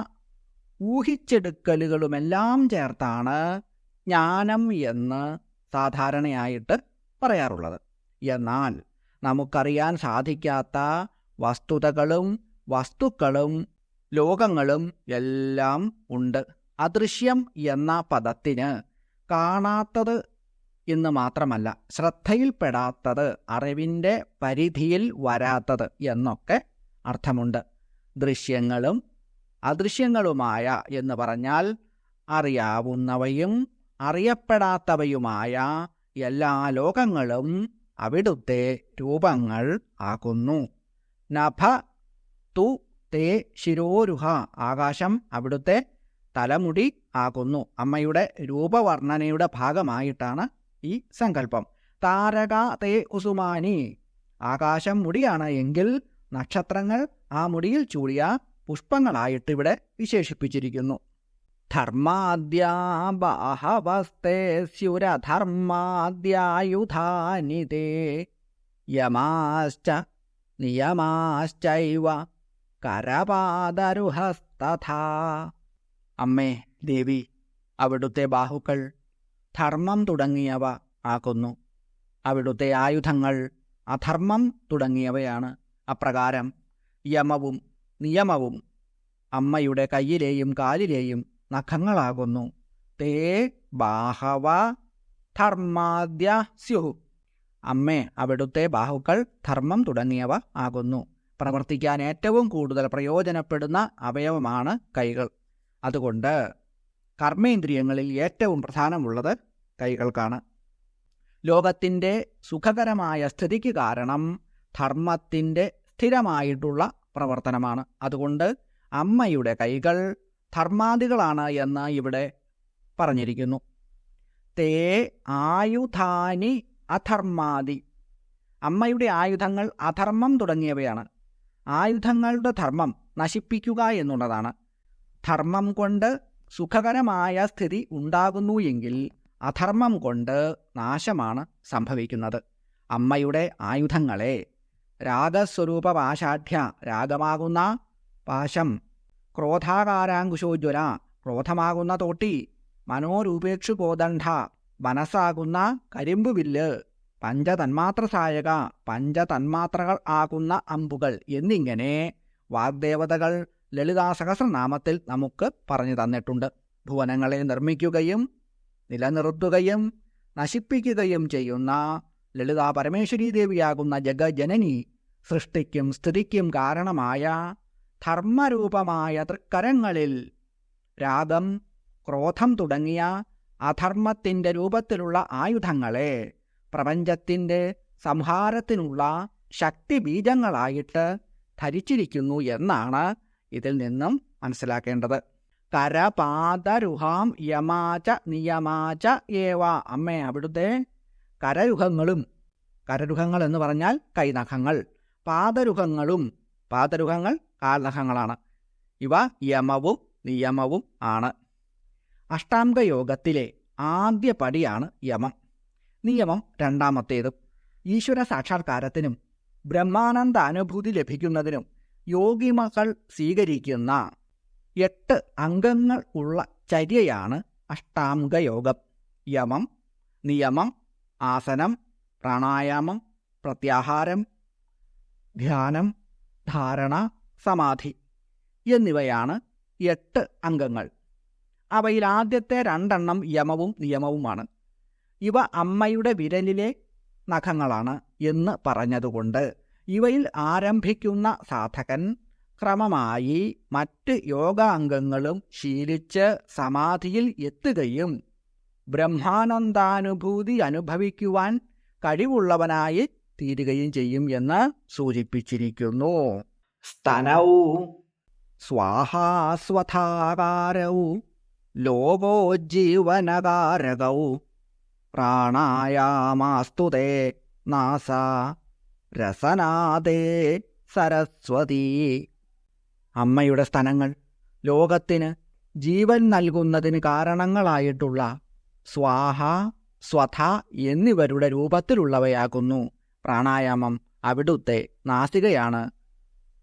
ഊഹിച്ചെടുക്കലുകളുമെല്ലാം ചേർത്താണ് ജ്ഞാനം എന്ന് സാധാരണയായിട്ട് പറയാറുള്ളത്. എന്നാൽ നമുക്കറിയാൻ സാധിക്കാത്ത വസ്തുതകളും വസ്തുക്കളും ലോകങ്ങളും എല്ലാം ഉണ്ട്. അദൃശ്യം എന്ന പദത്തിന് കാണാത്തത് എന്ന് മാത്രമല്ല, ശ്രദ്ധയിൽപ്പെടാത്തത്, അറിവിൻ്റെ പരിധിയിൽ വരാത്തത് എന്നൊക്കെ അർത്ഥമുണ്ട്. ദൃശ്യങ്ങളും അദൃശ്യങ്ങളുമായ എന്ന് പറഞ്ഞാൽ അറിയാവുന്നവയും അറിയപ്പെടാത്തവയുമായ എല്ലാ ലോകങ്ങളും അവിടുത്തെ രൂപങ്ങൾ ആകുന്നു. നഭ തു തേ ശിരോരുഹ. ആകാശം അവിടുത്തെ തലമുടി ആകുന്നു. അമ്മയുടെ രൂപവർണ്ണനയുടെ ഭാഗമായിട്ടാണ് ഈ സങ്കല്പം. താരക തേ കുസുമാനി. ആകാശം മുടിയാണ് എങ്കിൽ നക്ഷത്രങ്ങൾ ആ മുടിയിൽ ചൂടിയ പുഷ്പങ്ങളായിട്ട് ഇവിടെ വിശേഷിപ്പിച്ചിരിക്കുന്നു. ധർമാദ്യാ ബാഹവസ്തേ സ്യുരധർമാദ്യായുധാനി തേ യമാശ്ച നിയമാശ്ചൈവ കരപാദരുഹസ്തഥാ. അമ്മേ ദേവി, അവിടുത്തെ ബാഹുക്കൾ ധർമ്മം തുടങ്ങിയവ ആകുന്നു. അവിടുത്തെ ആയുധങ്ങൾ അധർമ്മം തുടങ്ങിയവയാണ്. അപ്രകാരം യമവും നിയമവും അമ്മയുടെ കയ്യിലെയും കാലിലെയും നഖങ്ങളാകുന്നു. തേ ബാഹവ ധർമാദ്യ സ്യുഹു. അമ്മേ അവിടുത്തെ ബാഹുക്കൾ ധർമ്മം തുടങ്ങിയവ ആകുന്നു. പ്രവർത്തിക്കാൻ ഏറ്റവും കൂടുതൽ പ്രയോജനപ്പെടുന്ന അവയവമാണ് കൈകൾ. അതുകൊണ്ട് കർമ്മേന്ദ്രിയങ്ങളിൽ ഏറ്റവും പ്രധാനമുള്ളത് കൈകൾക്കാണ്. ലോകത്തിൻ്റെ സുഖകരമായ സ്ഥിതിക്ക് കാരണം ധർമ്മത്തിൻ്റെ സ്ഥിരമായിട്ടുള്ള പ്രവർത്തനമാണ്. അതുകൊണ്ട് അമ്മയുടെ കൈകൾ ധർമാദികളാണ് എന്ന് ഇവിടെ പറഞ്ഞിരിക്കുന്നു. തേ ആയുധാനി അധർമാദി. അമ്മയുടെ ആയുധങ്ങൾ അധർമ്മം തുടങ്ങിയവയാണ്. ആയുധങ്ങളുടെ ധർമ്മം നശിപ്പിക്കുക എന്നുള്ളതാണ്. ധർമ്മം കൊണ്ട് സുഖകരമായ സ്ഥിതി ഉണ്ടാകുന്നു എങ്കിൽ അധർമ്മം കൊണ്ട് നാശമാണ് സംഭവിക്കുന്നത്. അമ്മയുടെ ആയുധങ്ങളെ രാഗസ്വരൂപ പാശാഠ്യ, രാഗമാകുന്ന പാശം, ക്രോധാകാരാങ്കുശോജ്വല, ക്രോധമാകുന്ന തോട്ടി, മനോരൂപേക്ഷു കോദണ്ഡ, മനസ്സാകുന്ന കരിമ്പുവില്ല്, പഞ്ചതന്മാത്രസായക, പഞ്ചതന്മാത്രകൾ ആകുന്ന അമ്പുകൾ എന്നിങ്ങനെ വാഗ്ദേവതകൾ ലളിതാ സഹസ്രനാമത്തിൽ നമുക്ക് പറഞ്ഞു തന്നിട്ടുണ്ട്. ഭുവനങ്ങളെ നിർമ്മിക്കുകയും നിലനിർത്തുകയും നശിപ്പിക്കുകയും ചെയ്യുന്ന ലളിതാ പരമേശ്വരീ ദേവിയാകുന്ന ജഗജനനി സൃഷ്ടിക്കും സ്ഥിതിക്കും കാരണമായ ധർമ്മരൂപമായ തൃക്കരങ്ങളിൽ രാഗം, ക്രോധം തുടങ്ങിയ അധർമ്മത്തിൻ്റെ രൂപത്തിലുള്ള ആയുധങ്ങളെ പ്രപഞ്ചത്തിൻ്റെ സംഹാരത്തിനുള്ള ശക്തി ബീജങ്ങളായിട്ട് ധരിച്ചിരിക്കുന്നു എന്നാണ് ഇതിൽ നിന്നും മനസ്സിലാക്കേണ്ടത്. കരപാദരുഹാം യമാച നിയമാച ഏവ. അമ്മേ അവിടുത്തെ കരരുഹങ്ങളും, കരരുഹങ്ങൾ എന്ന് പറഞ്ഞാൽ കൈനഖങ്ങൾ, പാദരുഹങ്ങളും, പാദരുഹങ്ങൾ കാൽനഖങ്ങളാണ്. ഇവ യമവും നിയമവും ആണ്. അഷ്ടാംഗയോഗത്തിലെ ആദ്യ പടിയാണ് യമം. നിയമം രണ്ടാമത്തേതും. ഈശ്വര സാക്ഷാത്കാരത്തിനും ബ്രഹ്മാനന്ദ അനുഭൂതി ലഭിക്കുന്നതിനും യോഗിമകൾ സ്വീകരിക്കുന്ന 8 അംഗങ്ങൾ ഉള്ള ചര്യയാണ് അഷ്ടാംഗയോഗം. യമം, നിയമം, ആസനം, പ്രാണായാമം, പ്രത്യാഹാരം, ധ്യാനം, ധാരണ, സമാധി എന്നിവയാണ് 8 അംഗങ്ങൾ. അവയിൽ ആദ്യത്തെ 2 യമവും നിയമവുമാണ്. ഇവ അമ്മയുടെ വിരലിലെ നഖങ്ങളാണ് എന്ന് പറഞ്ഞതുകൊണ്ട് ഇവയിൽ ആരംഭിക്കുന്ന സാധകൻ ക്രമമായി മറ്റ് യോഗാംഗങ്ങളും ശീലിച്ച് സമാധിയിൽ എത്തുകയും ബ്രഹ്മാനന്ദാനുഭൂതി അനുഭവിക്കുവാൻ കഴിവുള്ളവനായി തീരുകയും ചെയ്യും എന്ന് സൂചിപ്പിച്ചിരിക്കുന്നു. സ്തനൗ സ്വാഹാസ്വഥാകാരൗ ലോകോജ്ജീവനകാരകൗ പ്രാണായാമാസ്തു തേ നാസ രസനാദേ സരസ്വതീ. അമ്മയുടെ സ്തനങ്ങൾ ലോകത്തിന് ജീവൻ നൽകുന്നതിന് കാരണങ്ങളായിട്ടുള്ള സ്വാഹ, സ്വഥ എന്നിവരുടെ രൂപത്തിലുള്ളവയാകുന്നു. പ്രാണായാമം അവിടുത്തെ നാസികയാണ്.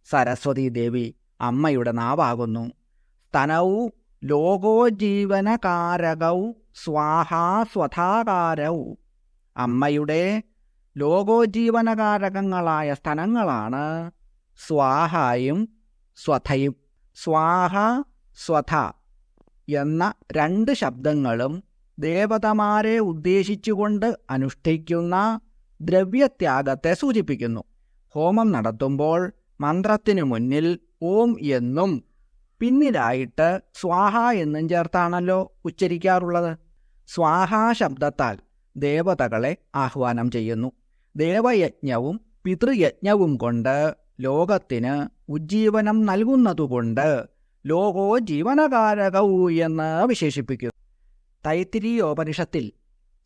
സരസ്വതീ ദേവി അമ്മയുടെ നാവാകുന്നു. സ്തനൗ ലോകോജീവനകാരകൗ സ്വാഹാ സ്വഥാകാരൗ. അമ്മയുടെ ലോകോജീവനകാരകങ്ങളായ സ്തനങ്ങളാണ് സ്വാഹായും സ്വഥയും. സ്വാഹ, സ്വഥ എന്ന രണ്ട് ശബ്ദങ്ങളും ദേവതമാരെ ഉദ്ദേശിച്ചുകൊണ്ട് അനുഷ്ഠിക്കുന്ന ദ്രവ്യത്യാഗത്തെ സൂചിപ്പിക്കുന്നു. ഹോമം നടത്തുമ്പോൾ മന്ത്രത്തിനു മുന്നിൽ ഓം എന്നും പിന്നിലായിട്ട് സ്വാഹ എന്നും ചേർത്താണല്ലോ ഉച്ചരിക്കാറുള്ളത്. സ്വാഹാ ശബ്ദത്താൽ ദേവതകളെ ആഹ്വാനം ചെയ്യുന്നു. ദേവയജ്ഞവും പിതൃയജ്ഞവും കൊണ്ട് ലോകത്തിന് ഉജ്ജീവനം നൽകുന്നതുകൊണ്ട് ലോകോ ജീവനകാരകൗ എന്ന് വിശേഷിപ്പിക്കുന്നു. തൈത്തിരീയോപനിഷത്തിൽ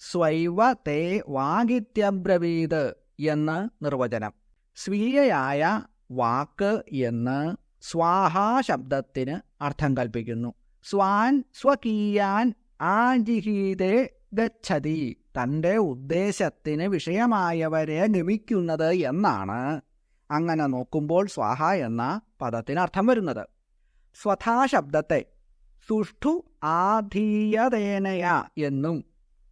സ്വൈവ തേ വാഗിത്യബ്രവീത് എന്ന് നിർവചനം. സ്വീയയായ വാക്ക് എന്ന് സ്വാഹാ ശബ്ദത്തിന് അർത്ഥം കൽപ്പിക്കുന്നു. സ്വാൻ സ്വകീയാൻ ആജിഹീതേ ഗച്ഛതി. തൻ്റെ ഉദ്ദേശത്തിന് വിഷയമായവരെ ഗമിക്കുന്നത് എന്നാണ് അങ്ങനെ നോക്കുമ്പോൾ സ്വാഹ എന്ന പദത്തിന് അർത്ഥം വരുന്നത്. സ്വഥാ ശബ്ദത്തെ സുഷ്ഠു ആധീയതേനയ എന്നും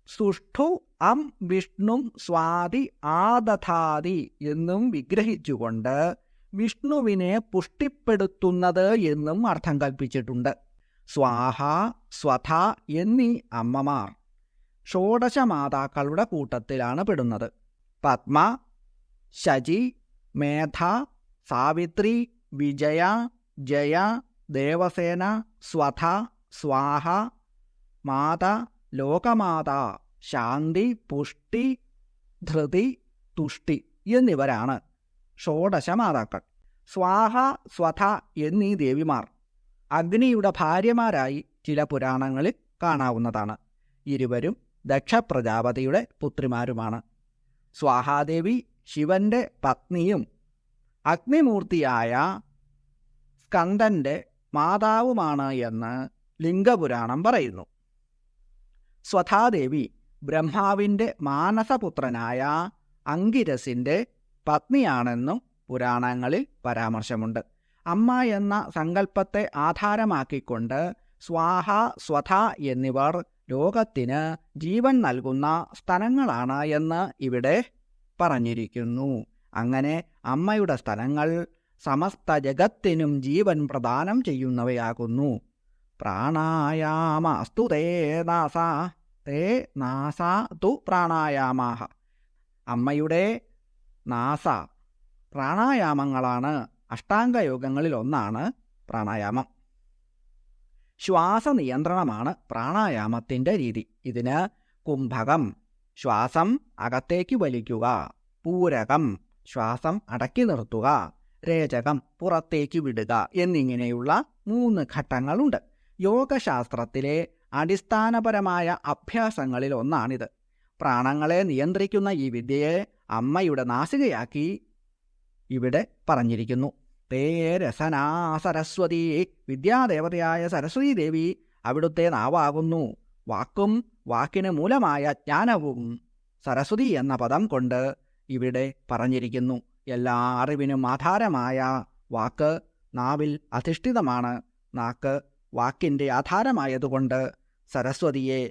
സുഷ്ഠു അം വിഷ്ണു സ്വാതി ആദധാതി എന്നും വിഗ്രഹിച്ചുകൊണ്ട് വിഷ്ണുവിനെ പുഷ്ടിപ്പെടുത്തുന്നത് എന്നും അർത്ഥം കൽപ്പിച്ചിട്ടുണ്ട്. സ്വാഹ, സ്വഥ എന്നീ അമ്മമാർ ഷോഡശമാതാക്കളുടെ കൂട്ടത്തിലാണ് പെടുന്നത്. പത്മ, ശചി, മേധ, സാവിത്രി, വിജയ, ജയ, ദേവസേന, സ്വഥ, സ്വാഹ, മാത, ലോകമാത, ശാന്തി, പുഷ്ടി, ധൃതി, തുഷ്ടി എന്നിവരാണ് ഷോഡശമാതാക്കൾ. സ്വാഹ, സ്വഥ എന്നീ ദേവിമാർ അഗ്നിയുടെ ഭാര്യമാരായി ചില പുരാണങ്ങളിൽ കാണാവുന്നതാണ്. ഇരുവരും ദക്ഷപ്രജാപതിയുടെ പുത്രിമാരുമാണ്. സ്വാഹാദേവി ശിവന്റെ പത്നിയും അഗ്നിമൂർത്തിയായ സ്കന്ദന്റെ മാതാവുമാണ് എന്ന് ലിംഗപുരാണം പറയുന്നു. സ്വഥാദേവി ബ്രഹ്മാവിൻ്റെ മാനസപുത്രനായ അങ്കിരസിൻ്റെ പത്നിയാണെന്നും പുരാണങ്ങളിൽ പരാമർശമുണ്ട്. അമ്മ എന്ന സങ്കല്പത്തെ ആധാരമാക്കിക്കൊണ്ട് സ്വാഹ, സ്വഥ എന്നിവർ ലോകത്തിന് ജീവൻ നൽകുന്ന സ്തനങ്ങളാണ് എന്ന് ഇവിടെ പറഞ്ഞിരിക്കുന്നു. അങ്ങനെ അമ്മയുടെ സ്തനങ്ങൾ സമസ്ത ജഗത്തിനും ജീവൻ പ്രദാനം ചെയ്യുന്നവയാകുന്നു. പ്രാണായാമസ്തു തേ നാസ തേ നാസ തു പ്രാണായാമാഹ. അമ്മയുടെ നാസ പ്രാണായാമങ്ങളാണ്. അഷ്ടാംഗയോഗങ്ങളിൽ ഒന്നാണ് പ്രാണായാമം. ശ്വാസനിയന്ത്രണമാണ് പ്രാണായാമത്തിൻ്റെ രീതി. ഇതിന് കുംഭകം, ശ്വാസം അകത്തേക്ക് വലിക്കുക; പൂരകം, ശ്വാസം അടക്കി നിർത്തുക; രേചകം, പുറത്തേക്ക് വിടുക എന്നിങ്ങനെയുള്ള 3 ഘട്ടങ്ങളുണ്ട്. യോഗശാസ്ത്രത്തിലെ അടിസ്ഥാനപരമായ അഭ്യാസങ്ങളിൽ ഒന്നാണിത്. പ്രാണങ്ങളെ നിയന്ത്രിക്കുന്ന ഈ വിദ്യയെ അമ്മയുടെ നാസികയാക്കി ഇവിടെ പറഞ്ഞിരിക്കുന്നു. തേ രസനാ സരസ്വതി. വിദ്യാദേവതയായ സരസ്വതി ദേവി അവിടുത്തെ നാവാകുന്നു. വാക്കും വാക്കിന് മൂലമായ ജ്ഞാനവും സരസ്വതി എന്ന പദം കൊണ്ട് ഇവിടെ പറഞ്ഞിരിക്കുന്നു. എല്ലാ അറിവിനും ആധാരമായ വാക്ക് നാവിൽ അധിഷ്ഠിതമാണ്. നാക്ക് വാക്കിൻ്റെ ആധാരമായതുകൊണ്ട് സരസ്വതിയെ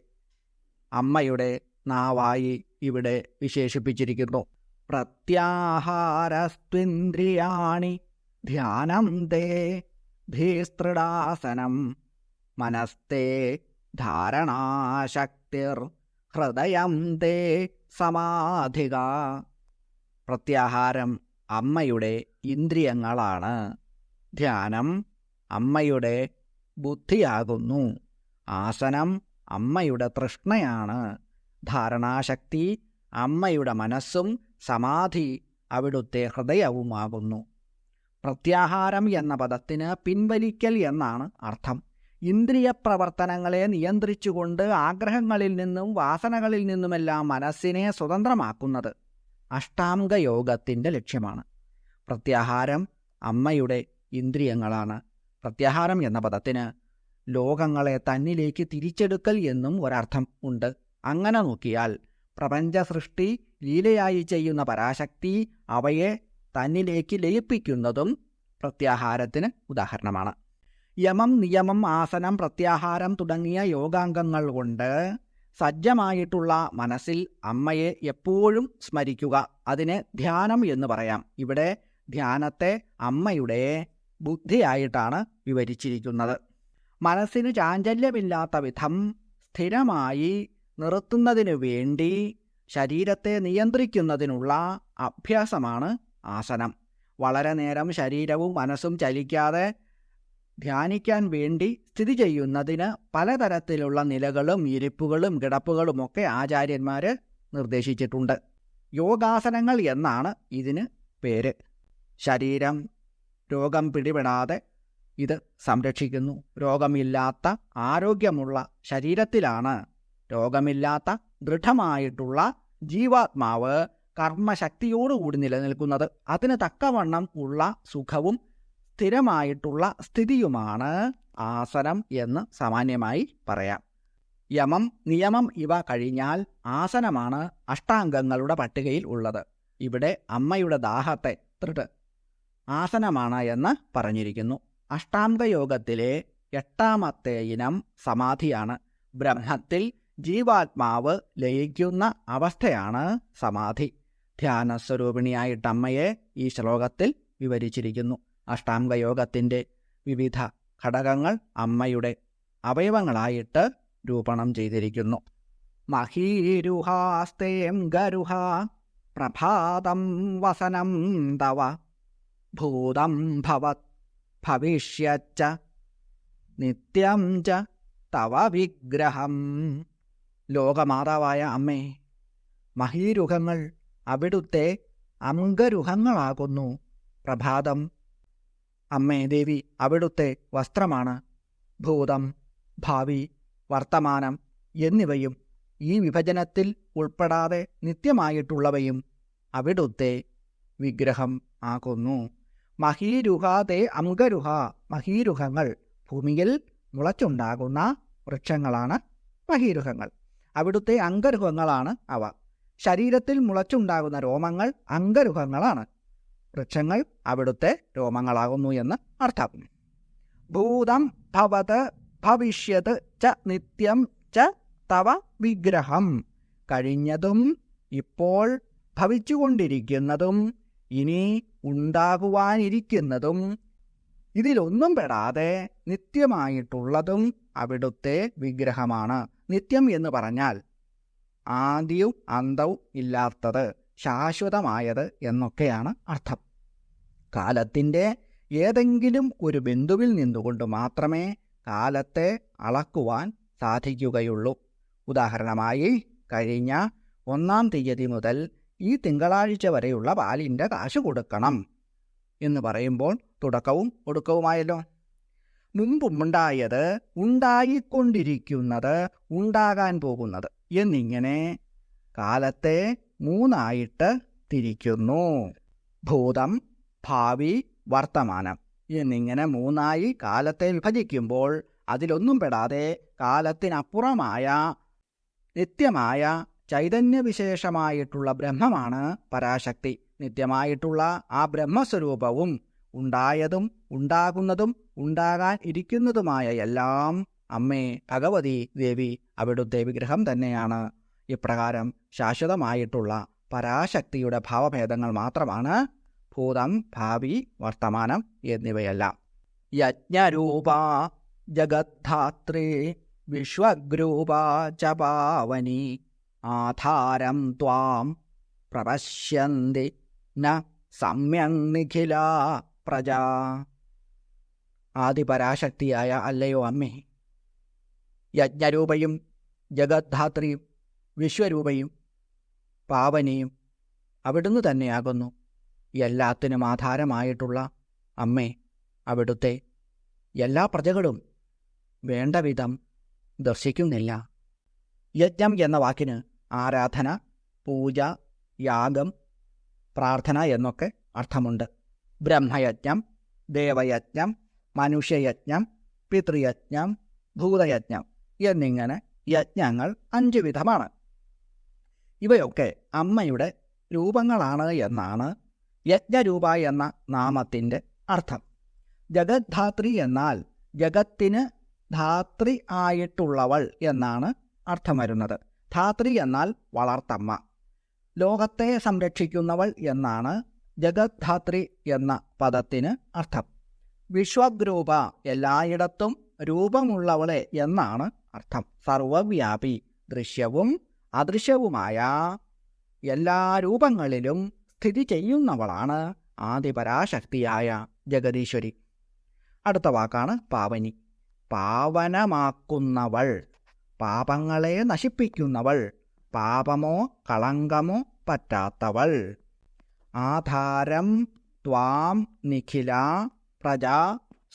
അമ്മയുടെ നാവായി ഇവിടെ വിശേഷിപ്പിച്ചിരിക്കുന്നു. പ്രത്യാഹാരസ്ത്വിന്ദ്രിയാണി ധ്യാനം തേ ധീസ്തൃടാസനം മനസ്തേ ധാരണാശക്തിർ ഹൃദയം തേ സമാധിക. പ്രത്യാഹാരം അമ്മയുടെ ഇന്ദ്രിയങ്ങളാണ്. ധ്യാനം അമ്മയുടെ ബുദ്ധിയാകുന്നു. ആസനം അമ്മയുടെ തൃഷ്ണയാണ്. ധാരണാശക്തി അമ്മയുടെ മനസ്സും സമാധി അവിടുത്തെ ഹൃദയവുമാകുന്നു. പ്രത്യാഹാരം എന്ന പദത്തിന് പിൻവലിക്കൽ എന്നാണ് അർത്ഥം. ഇന്ദ്രിയ പ്രവർത്തനങ്ങളെ നിയന്ത്രിച്ചുകൊണ്ട് ആഗ്രഹങ്ങളിൽ നിന്നും വാസനകളിൽ നിന്നുമെല്ലാം മനസ്സിനെ സ്വതന്ത്രമാക്കുന്നത് അഷ്ടാംഗയോഗത്തിൻ്റെ ലക്ഷ്യമാണ്. പ്രത്യാഹാരം അമ്മയുടെ ഇന്ദ്രിയങ്ങളാണ്. പ്രത്യാഹാരം എന്ന പദത്തിന് ലോകങ്ങളെ തന്നിലേക്ക് തിരിച്ചെടുക്കൽ എന്നും ഒരർത്ഥം ഉണ്ട്. അങ്ങനെ നോക്കിയാൽ പ്രപഞ്ച സൃഷ്ടി ലീലയായി ചെയ്യുന്ന പരാശക്തി അവയെ തന്നിലേക്ക് ലയിപ്പിക്കുന്നതും പ്രത്യാഹാരത്തിന് ഉദാഹരണമാണ്. യമം, നിയമം, ആസനം, പ്രത്യാഹാരം തുടങ്ങിയ യോഗാംഗങ്ങൾ കൊണ്ട് സജ്ജമായിട്ടുള്ള മനസ്സിൽ അമ്മയെ എപ്പോഴും സ്മരിക്കുക. അതിനെ ധ്യാനം എന്ന് പറയാം. ഇവിടെ ധ്യാനത്തെ അമ്മയുടെ ബുദ്ധിയായിട്ടാണ് വിവരിച്ചിരിക്കുന്നത്. മനസ്സിന് ചാഞ്ചല്യമില്ലാത്ത വിധം സ്ഥിരമായി നിർത്തുന്നതിനു വേണ്ടി ശരീരത്തെ നിയന്ത്രിക്കുന്നതിനുള്ള അഭ്യാസമാണ് ആസനം. വളരെ നേരം ശരീരവും മനസ്സും ചലിക്കാതെ ധ്യാനിക്കാൻ വേണ്ടി സ്ഥിതി ചെയ്യുന്നതിന് പലതരത്തിലുള്ള നിലകളും ഇരിപ്പുകളും കിടപ്പുകളുമൊക്കെ ആചാര്യന്മാർ നിർദ്ദേശിച്ചിട്ടുണ്ട്. യോഗാസനങ്ങൾ എന്നാണ് ഇതിന് പേര്. ശരീരം രോഗം പിടിപെടാതെ ഇത് സംരക്ഷിക്കുന്നു. രോഗമില്ലാത്ത ആരോഗ്യമുള്ള ശരീരത്തിലാണ് രോഗമില്ലാത്ത ദൃഢമായിട്ടുള്ള ജീവാത്മാവ് കർമ്മശക്തിയോടുകൂടി നിലനിൽക്കുന്നത്. അതിന് തക്കവണ്ണം ഉള്ള സുഖവും സ്ഥിരമായിട്ടുള്ള സ്ഥിതിയുമാണ് ആസനം എന്ന് സാമാന്യമായി പറയാം. യമം, നിയമം ഇവ കഴിഞ്ഞാൽ ആസനമാണ് അഷ്ടാംഗങ്ങളുടെ പട്ടികയിൽ ഉള്ളത്. ഇവിടെ അമ്മയുടെ ദാഹത്തെ തൃട്ട് ആസനമാണ് എന്ന് പറഞ്ഞിരിക്കുന്നു. അഷ്ടാംഗയോഗത്തിലെ 8ാമത്തെ ഇനം സമാധിയാണ്. ബ്രഹ്മത്തിൽ ജീവാത്മാവ് ലയിക്കുന്ന അവസ്ഥയാണ് സമാധി. ധ്യാനസ്വരൂപിണിയായിട്ട് അമ്മയെ ഈ ശ്ലോകത്തിൽ വിവരിച്ചിരിക്കുന്നു. അഷ്ടാംഗയോഗത്തിൻ്റെ വിവിധ ഘടകങ്ങൾ അമ്മയുടെ അവയവങ്ങളായിട്ട് രൂപണം ചെയ്തിരിക്കുന്നു. മഹീരുഹാസ്തേം ഗരുഹ പ്രഭാതം വസനം തവ ഭൂതം ഭവത് ഭവിഷ്യച്ച നിത്യം ച തവ വിഗ്രഹം. ലോകമാതാവായ അമ്മേ, മഹീരുഹങ്ങൾ അവിടുത്തെ അംഗരുഹങ്ങളാകുന്നു. പ്രഭാതം അമ്മേ ദേവി അവിടുത്തെ വസ്ത്രമാണ്. ഭൂതം, ഭാവി, വർത്തമാനം എന്നിവയും ഈ വിഭജനത്തിൽ ഉൾപ്പെടാതെ നിത്യമായിട്ടുള്ളവയും അവിടുത്തെ വിഗ്രഹം ആകുന്നു. മഹീരുഹാതേ അംഗരുഹ. മഹീരുഹങ്ങൾ ഭൂമിയിൽ മുളച്ചുണ്ടാകുന്ന വൃക്ഷങ്ങളാണ് മഹീരുഹങ്ങൾ. അവിടുത്തെ അംഗരുഹങ്ങളാണ് അവ. ശരീരത്തിൽ മുളച്ചുണ്ടാകുന്ന രോമങ്ങൾ അംഗരുഹങ്ങളാണ്. വൃക്ഷങ്ങൾ അവിടുത്തെ രോമങ്ങളാകുന്നു എന്ന് അർത്ഥം. ഭൂതം ഭവത് ഭവിഷ്യത് ച നിത്യം ച തവ വിഗ്രഹം. കഴിഞ്ഞതും ഇപ്പോൾ ഭവിച്ചുകൊണ്ടിരിക്കുന്നതും ഇനി ഉണ്ടാകുവാനിരിക്കുന്നതും ഇതിലൊന്നും പെടാതെ നിത്യമായിട്ടുള്ളതും അവിടുത്തെ വിഗ്രഹമാണ്. നിത്യം എന്ന് പറഞ്ഞാൽ ആദ്യവും അന്തവും ഇല്ലാത്തത്, ശാശ്വതമായത് എന്നൊക്കെയാണ് അർത്ഥം. കാലത്തിൻ്റെ ഏതെങ്കിലും ഒരു ബിന്ദുവിൽ നിന്നുകൊണ്ട് മാത്രമേ കാലത്തെ അളക്കുവാൻ സാധിക്കുകയുള്ളൂ. ഉദാഹരണമായി കഴിഞ്ഞ 1-ാം തീയതി മുതൽ ഈ തിങ്കളാഴ്ച വരെയുള്ള പാലിൻ്റെ കാശ് കൊടുക്കണം എന്ന് പറയുമ്പോൾ തുടക്കവും ഒടുക്കവുമായല്ലോ. മുമ്പുണ്ടായത്, ഉണ്ടായിക്കൊണ്ടിരിക്കുന്നത്, ഉണ്ടാകാൻ പോകുന്നത് എന്നിങ്ങനെ കാലത്തെ 3ആയിട്ട് തിരിക്കുന്നു. ഭൂതം, ഭാവി, വർത്തമാനം എന്നിങ്ങനെ 3ആയി കാലത്തെ വിഭജിക്കുമ്പോൾ അതിലൊന്നും പെടാതെ കാലത്തിനപ്പുറമായ നിത്യമായ ചൈതന്യവിശേഷമായിട്ടുള്ള ബ്രഹ്മമാണ് പരാശക്തി. നിത്യമായിട്ടുള്ള ആ ബ്രഹ്മസ്വരൂപവും ഉണ്ടായതും ഉണ്ടാകുന്നതും ഉണ്ടാകാൻ ഇരിക്കുന്നതുമായ എല്ലാം അമ്മേ ഭഗവതി ദേവി അവിടുത്തെ വിഗ്രഹം തന്നെയാണ്. ഇപ്രകാരം ശാശ്വതമായിട്ടുള്ള പരാശക്തിയുടെ ഭാവഭേദങ്ങൾ മാത്രമാണ് ഭൂതം, ഭാവി, വർത്തമാനം എന്നിവയെല്ലാം. യജ്ഞരൂപ ജഗദ്ധാത്രീ വിശ്വഗ്രൂപ ച പാവനി ആധാരം ത്വാം പ്രപശ്യന്തി ന സമ്യങ് നിഖില പ്രജ. ആദിപരാശക്തിയായ അല്ലയോ അമ്മേ, യജ്ഞരൂപയും ജഗദ്ധാത്രിയും വിശ്വരൂപയും പാവനിയും അവിടുന്ന് തന്നെയാകുന്നു. എല്ലാത്തിനും ആധാരമായിട്ടുള്ള അമ്മേ, അവിടുത്തെ എല്ലാ പ്രജകളും വേണ്ട വിധം ദർശിക്കുന്നില്ല. യജ്ഞം എന്ന വാക്കിന് ആരാധന, പൂജ, യാഗം, പ്രാർത്ഥന എന്നൊക്കെ അർത്ഥമുണ്ട്. ബ്രഹ്മയജ്ഞം, ദേവയജ്ഞം, മനുഷ്യയജ്ഞം, പിതൃയജ്ഞം, ഭൂതയജ്ഞം എന്നിങ്ങനെ യജ്ഞങ്ങൾ 5 വിധമാണ്. ഇവയൊക്കെ അമ്മയുടെ രൂപങ്ങളാണ് എന്നാണ് യജ്ഞരൂപ എന്ന നാമത്തിൻ്റെ അർത്ഥം. ജഗദ്ധാത്രി എന്നാൽ ജഗത്തിന് ധാത്രി ആയിട്ടുള്ളവൾ എന്നാണ് അർത്ഥം വരുന്നത്. ധാത്രി എന്നാൽ വളർത്തമ്മ. ലോകത്തെ സംരക്ഷിക്കുന്നവൾ എന്നാണ് ജഗദ്ധാത്രി എന്ന പദത്തിന് അർത്ഥം. വിശ്വഗ്രൂപ, എല്ലായിടത്തും രൂപമുള്ളവളെ എന്നാണ് അർത്ഥം. സർവവ്യാപി, ദൃശ്യവും അദൃശ്യവുമായ എല്ലാ രൂപങ്ങളിലും സ്ഥിതി ചെയ്യുന്നവളാണ് ആദിപരാശക്തിയായ ജഗദീശ്വരി. അടുത്ത വാക്കാണ് പാവനി. പാവനമാക്കുന്നവൾ, പാപങ്ങളെ നശിപ്പിക്കുന്നവൾ, പാപമോ കളങ്കമോ പറ്റാത്തവൾ. ആധാരം ത്വാം നിഖില പ്രജാ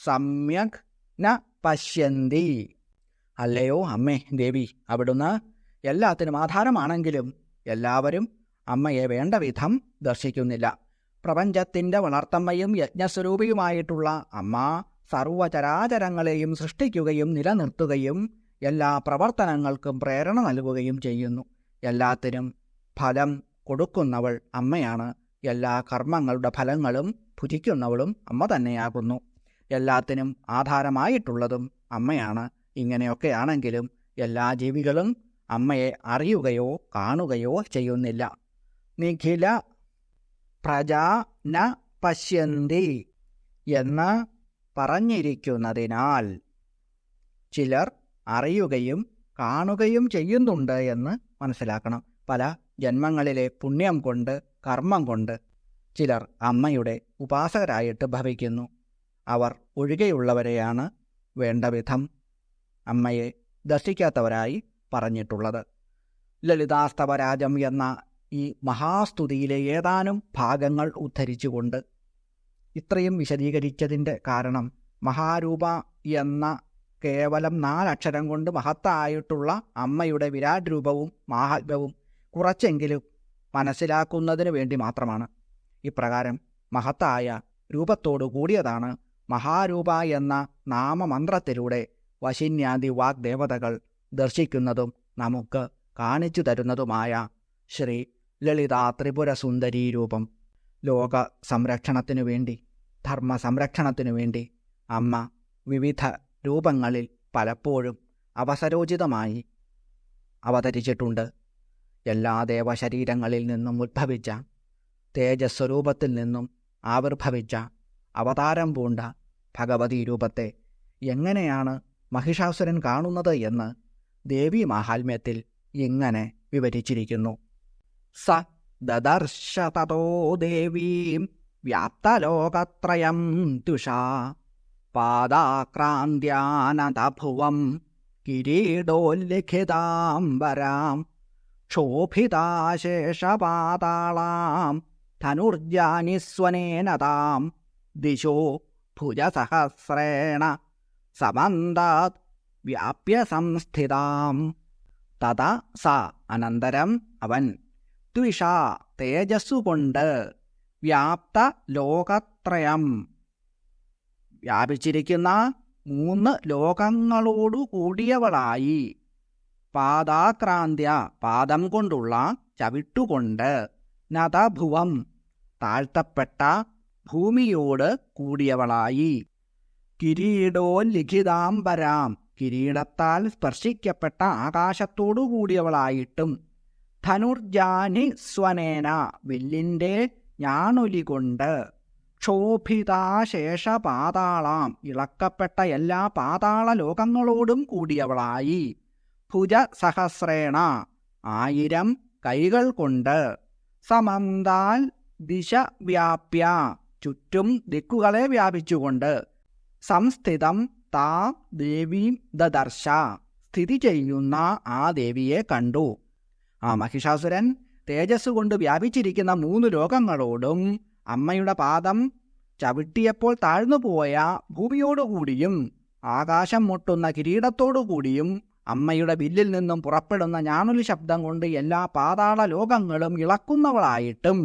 സമ്യക് ന പശ്യന്തി. അല്ലയോ അമ്മേ ദേവി, അവിടുന്ന് എല്ലാത്തിനും ആധാരമാണെങ്കിലും എല്ലാവരും അമ്മയെ വേണ്ട വിധം ദർശിക്കുന്നില്ല. പ്രപഞ്ചത്തിൻ്റെ വളർത്തമ്മയും യജ്ഞസ്വരൂപിയുമായിട്ടുള്ള അമ്മ സർവചരാചരങ്ങളെയും സൃഷ്ടിക്കുകയും നിലനിർത്തുകയും എല്ലാ പ്രവർത്തനങ്ങൾക്കും പ്രേരണ നൽകുകയും ചെയ്യുന്നു. എല്ലാത്തിനും ഫലം കൊടുക്കുന്നവൾ അമ്മയാണ്. എല്ലാ കർമ്മങ്ങളുടെ ഫലങ്ങളും ഭുജിക്കുന്നവളും അമ്മ തന്നെയാകുന്നു. എല്ലാത്തിനും ആധാരമായിട്ടുള്ളതും അമ്മയാണ്. ഇങ്ങനെയൊക്കെയാണെങ്കിലും എല്ലാ ജീവികളും അമ്മയെ അറിയുകയോ കാണുകയോ ചെയ്യുന്നില്ല. നിഖില പ്രജാ ന പശ്യന്തി എന്ന് പറഞ്ഞിരിക്കുന്നതിനാൽ ചിലർ അറിയുകയും കാണുകയും ചെയ്യുന്നുണ്ട് എന്ന് മനസ്സിലാക്കണം. പല ജന്മങ്ങളിലെ പുണ്യം കൊണ്ട്, കർമ്മം കൊണ്ട് ചിലർ അമ്മയുടെ ഉപാസകരായിട്ട് ഭവിക്കുന്നു. അവർ ഒഴികെയുള്ളവരെയാണ് വേണ്ട വിധം അമ്മയെ ദർശിക്കാത്തവരായി പറഞ്ഞിട്ടുള്ളത്. ലളിതാസ്തവരാജം എന്ന ഈ മഹാസ്തുതിയിലെ ഏതാനും ഭാഗങ്ങൾ ഉദ്ധരിച്ചുകൊണ്ട് ഇത്രയും വിശദീകരിച്ചതിൻ്റെ കാരണം മഹാരൂപ എന്ന കേവലം 4 അക്ഷരം കൊണ്ട് മഹത്തായിട്ടുള്ള അമ്മയുടെ വിരാട് രൂപവും മാഹാത്മ്യവും കുറച്ചെങ്കിലും മനസ്സിലാക്കുന്നതിന് വേണ്ടി മാത്രമാണ്. ഇപ്രകാരം മഹത്തായ രൂപത്തോടു കൂടിയതാണ് മഹാരൂപ എന്ന നാമമന്ത്രത്തിലൂടെ വശിന്യാദി വാഗ്ദേവതകൾ ദർശിക്കുന്നതും നമുക്ക് കാണിച്ചു തരുന്നതുമായ ശ്രീ ലളിതാ ത്രിപുര സുന്ദരീ രൂപം. ലോക സംരക്ഷണത്തിനു വേണ്ടി, ധർമ്മ സംരക്ഷണത്തിനു വേണ്ടി അമ്മ വിവിധ രൂപങ്ങളിൽ പലപ്പോഴും അവസരോചിതമായി അവതരിച്ചിട്ടുണ്ട്. എല്ലാ ദേവശരീരങ്ങളിൽ നിന്നും ഉദ്ഭവിച്ച, തേജസ്വരൂപത്തിൽ നിന്നും ആവിർഭവിച്ച, അവതാരം പൂണ്ട ഭഗവതി രൂപത്തെ എങ്ങനെയാണ് മഹിഷാസുരൻ കാണുന്നത് എന്ന് ദേവീ മാഹാത്മ്യത്തിൽ ഇങ്ങനെ വിവരിച്ചിരിക്കുന്നു. സ ദദർശ തതോ ദേവീം വ്യാപ്തലോകത്രയം തുഷാ പാദാക്രാന്ത്യാനതഭുവം കിരീടോല്ലിഖിതാംബരാം ക്ഷോഭിതാശേഷപാതാളാം ധനുർജാനി സ്വനേനതാം ദിശോ ഭുജസഹസ്രേണ സമന്താത് വ്യാപ്യ സംസ്ഥിതാം. തഥാ സ അനന്തരം അവൻ ദ്വിഷാ തേജസ്സുകൊണ്ട് വ്യാപ്ത ലോകത്രയം വ്യാപിച്ചിരിക്കുന്ന 3 ലോകങ്ങളോടു കൂടിയവളായി പാദാക്രാന്ത്യ പാദം കൊണ്ടുള്ള ചവിട്ടുകൊണ്ട് നതഭുവം താഴ്ത്തപ്പെട്ട ഭൂമിയോട് കൂടിയവളായി കിരീടോല്ലിഖിതാംബരാം കിരീടത്താൽ സ്പർശിക്കപ്പെട്ട ആകാശത്തോടു കൂടിയവളായിട്ടും ധനുർജാനി സ്വനേന വില്ലിൻ്റെ ഞാണൊലി കൊണ്ട് ക്ഷോഭിതാശേഷപാതാളാം ഇളക്കപ്പെട്ട എല്ലാ പാതാള ലോകങ്ങളോടും കൂടിയവളായി ഭുജസഹസ്രേണ 1000 കൈകൾ കൊണ്ട് സമന്താൽ ദിശ വ്യാപ്യ ചുറ്റും ദിക്കുകളെ വ്യാപിച്ചുകൊണ്ട് സംസ്ഥിതം താ ദേവീം ദദർശ സ്ഥിതി ചെയ്യുന്ന ആ ദേവിയെ കണ്ടു. ആ മഹിഷാസുരൻ തേജസ് കൊണ്ട് വ്യാപിച്ചിരിക്കുന്ന 3 ലോകങ്ങളോടും അമ്മയുടെ പാദം ചവിട്ടിയപ്പോൾ താഴ്ന്നുപോയ ഭൂമിയോടുകൂടിയും ആകാശം മുട്ടുന്ന കിരീടത്തോടുകൂടിയും അമ്മയുടെ വില്ലിൽ നിന്നും പുറപ്പെടുന്ന ഞാണൊലി ശബ്ദം കൊണ്ട് എല്ലാ പാതാള ലോകങ്ങളും ഇളക്കുന്നവളായിട്ടും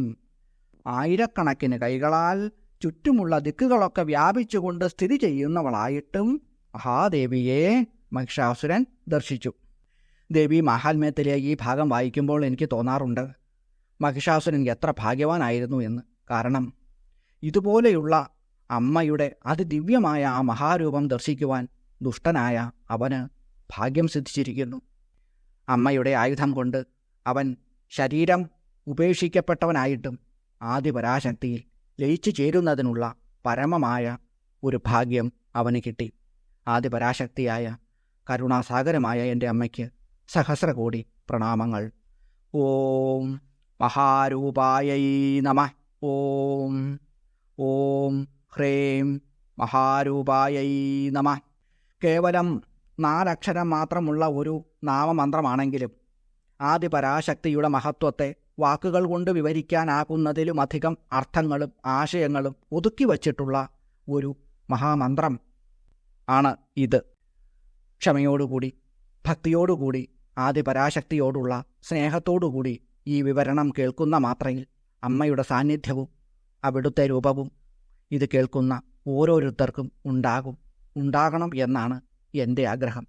ആയിരക്കണക്കിന് കൈകളാൽ ചുറ്റുമുള്ള ദിക്കുകളൊക്കെ വ്യാപിച്ചുകൊണ്ട് സ്ഥിതി ചെയ്യുന്നവളായിട്ടും മഹാദേവിയെ മഹിഷാസുരൻ ദർശിച്ചു. ദേവി മഹാത്മ്യത്തിലെ ഈ ഭാഗം വായിക്കുമ്പോൾ എനിക്ക് തോന്നാറുണ്ട്, മഹിഷാസുരൻ എത്ര ഭാഗ്യവാനായിരുന്നു എന്ന്. കാരണം ഇതുപോലെയുള്ള അമ്മയുടെ അതിദിവ്യമായ ആ മഹാരൂപം ദർശിക്കുവാൻ ദുഷ്ടനായ അവന് ഭാഗ്യം സിദ്ധിച്ചിരിക്കുന്നു. അമ്മയുടെ ആയുധം കൊണ്ട് അവൻ ശരീരം ഉപേക്ഷിക്കപ്പെട്ടവനായിട്ടും ആദിപരാശക്തിയിൽ ലയിച്ചു ചേരുന്നതിനുള്ള പരമമായ ഒരു ഭാഗ്യം അവന് കിട്ടി. ആദിപരാശക്തിയായ കരുണാസാഗരമായ എൻ്റെ അമ്മയ്ക്ക് സഹസ്രകോടി പ്രണാമങ്ങൾ. ഓം മഹാരൂപായൈ നമഃ. ഓം ഓം ഹ്രീം മഹാരൂപായൈ നമഃ. കേവലം 4 അക്ഷരം മാത്രമുള്ള ഒരു നാമമന്ത്രമാണെങ്കിലും ആദിപരാശക്തിയുടെ മഹത്വത്തെ വാക്കുകൾ കൊണ്ട് വിവരിക്കാനാകുന്നതിലുമധികം അർത്ഥങ്ങളും ആശയങ്ങളും ഒതുക്കി വച്ചിട്ടുള്ള ഒരു മഹാമന്ത്രം ആണ് ഇത്. ക്ഷമയോടുകൂടി, ഭക്തിയോടുകൂടി, ആദിപരാശക്തിയോടുള്ള സ്നേഹത്തോടുകൂടി ഈ വിവരണം കേൾക്കുന്ന മാത്രയിൽ അമ്മയുടെ സാന്നിധ്യവും അവിടുത്തെ രൂപവും ഇത് കേൾക്കുന്ന ഓരോരുത്തർക്കും ഉണ്ടാകണം എന്നാണ് എൻ്റെ ആഗ്രഹം.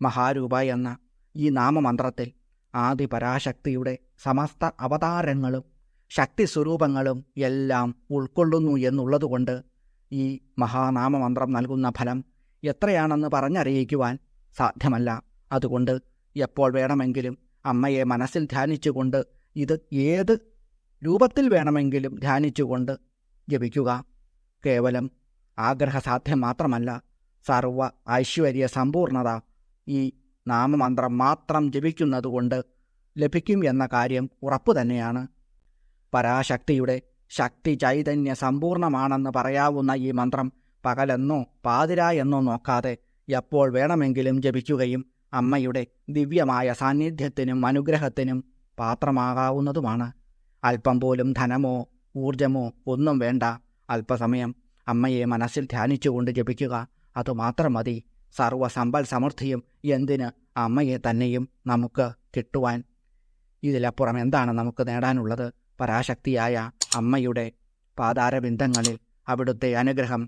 മഹാരൂപ എന്ന ഈ നാമമന്ത്രത്തിൽ ആദിപരാശക്തിയുടെ സമസ്ത അവതാരങ്ങളും ശക്തിസ്വരൂപങ്ങളും എല്ലാം ഉൾക്കൊള്ളുന്നു എന്നുള്ളതുകൊണ്ട് ഈ മഹാനാമമന്ത്രം നൽകുന്ന ഫലം എത്രയാണെന്ന് പറഞ്ഞറിയിക്കുവാൻ സാധ്യമല്ല. അതുകൊണ്ട് എപ്പോൾ വേണമെങ്കിലും അമ്മയെ മനസ്സിൽ ധ്യാനിച്ചുകൊണ്ട്, ഇത് ഏത് രൂപത്തിൽ വേണമെങ്കിലും ധ്യാനിച്ചുകൊണ്ട് ജപിക്കുക. കേവലം ആഗ്രഹസാധ്യം മാത്രമല്ല, സർവ ഐശ്വര്യ സമ്പൂർണത ഈ നാമമന്ത്രം മാത്രം ജപിക്കുന്നതുകൊണ്ട് ലഭിക്കും എന്ന കാര്യം ഉറപ്പു തന്നെയാണ്. പരാശക്തിയുടെ ശക്തി ചൈതന്യ സമ്പൂർണമാണെന്ന് പറയാവുന്ന ഈ മന്ത്രം പകലെന്നോ പാതിര എന്നോ നോക്കാതെ എപ്പോൾ വേണമെങ്കിലും ജപിക്കുകയും അമ്മയുടെ ദിവ്യമായ സാന്നിധ്യത്തിനും അനുഗ്രഹത്തിനും പാത്രമാകാവുന്നതുമാണ്. അല്പം പോലും ധനമോ ഊർജമോ ഒന്നും വേണ്ട. അല്പസമയം അമ്മയെ മനസ്സിൽ ധ്യാനിച്ചുകൊണ്ട് ജപിക്കുക. അതുമാത്രം മതി. സർവസമ്പൽ സമൃദ്ധിയും എന്തിന് അമ്മയെ തന്നെയും നമുക്ക് കിട്ടുവാൻ. ഇതിലപ്പുറം എന്താണ് നമുക്ക് നേടാനുള്ളത്? പരാശക്തിയായ അമ്മയുടെ പാതാരബിന്ദങ്ങളിൽ അവിടുത്തെ അനുഗ്രഹം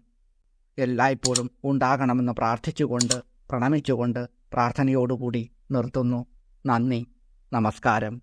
എല്ലായ്പ്പോഴും ഉണ്ടാകണമെന്ന് പ്രാർത്ഥിച്ചുകൊണ്ട്, പ്രണമിച്ചുകൊണ്ട് പ്രാർത്ഥനയോടുകൂടി നിർത്തുന്നു. നന്ദി, നമസ്കാരം.